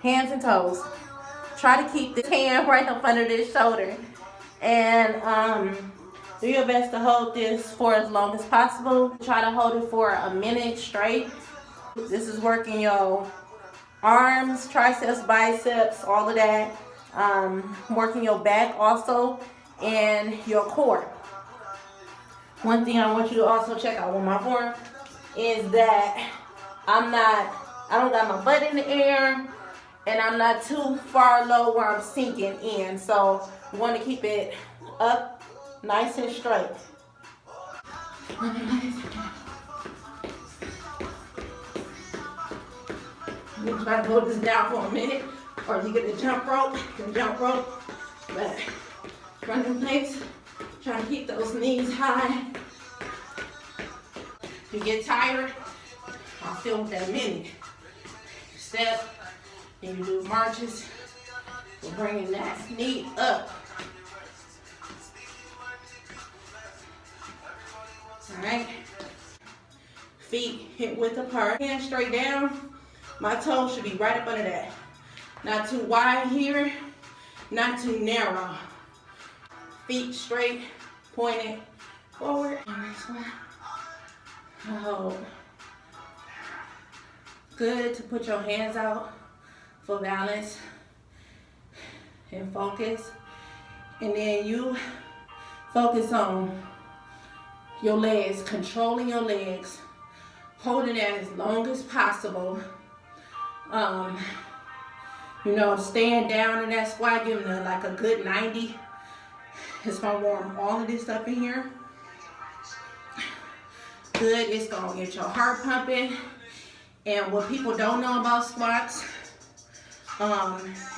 hands and toes. Try to keep this hand right up under this shoulder. And do your best to hold this for as long as possible. Try to hold it for a minute straight. This is working your arms, triceps, biceps, all of that. Working your back also and your core. One thing I want you to also check out with my form is that I don't got my butt in the air and I'm not too far low where I'm sinking in. So you want to keep it up nice and straight. You try to hold this down for a minute, or you get the jump rope, but running place, trying to keep those knees high. You get tired, I'll still with that minute. Step, and you do marches. We're bringing that knee up. All right. Feet hip width apart. Hands straight down. My toes should be right up under that. Not too wide here, not too narrow. Feet straight, pointed forward. Next one. Hold. Good to put your hands out for balance and focus. And then you focus on your legs, controlling your legs, holding it as long as possible. Staying down in that squat, giving it like a good 90. It's gonna warm all of this up in here. Good, it's gonna get your heart pumping. And what people don't know about squats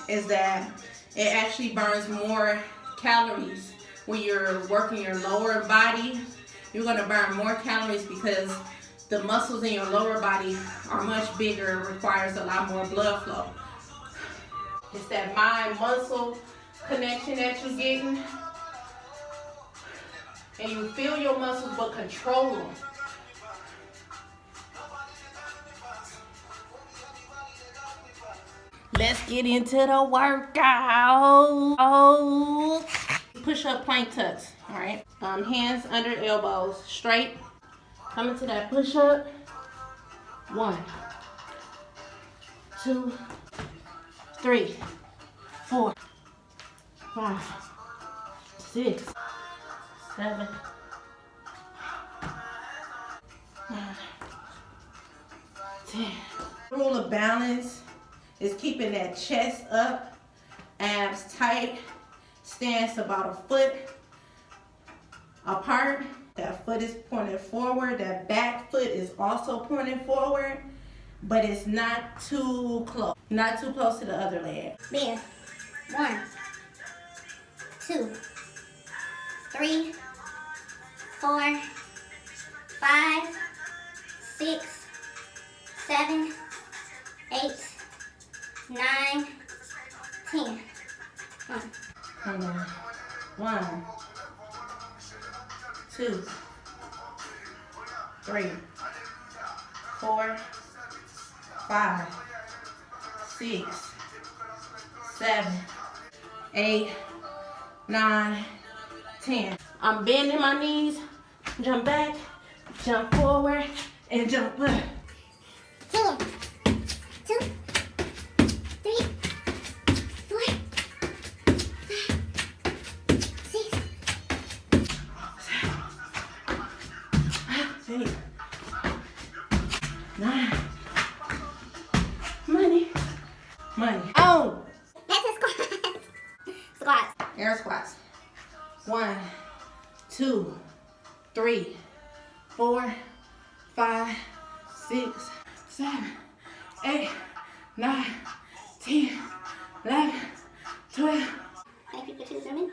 is that it actually burns more calories when you're working your lower body. You're gonna burn more calories because the muscles in your lower body are much bigger, requires a lot more blood flow. It's that mind-muscle connection that you're getting. And you feel your muscles but control them. Let's get into the workout. Push-up plank tucks, all right? Hands under elbows, straight. Come into that push-up. 1, 2, 3, 4, 5, 6, 7, 9, 10. Rule of balance is keeping that chest up, abs tight, stance about a foot apart. That foot is pointed forward. That back foot is also pointed forward, but it's not too close. Not too close to the other leg. There. 1, 2, 3, 4, 5, 6, 7, 8, 9, 10. Hold on. 1, 2, 3, 4, 5, 6, 7, 8, 9, 10. I'm bending my knees, jump back, jump forward, and jump back. 10, 2, 3, 4, 5, 6, 8, 9. Money. Oh! That's a squat. Squats. Air squats. 1, 2, 3, 4, 5, 6, 7, 8, 9, 10, 11, 12. Thank you for choosing me.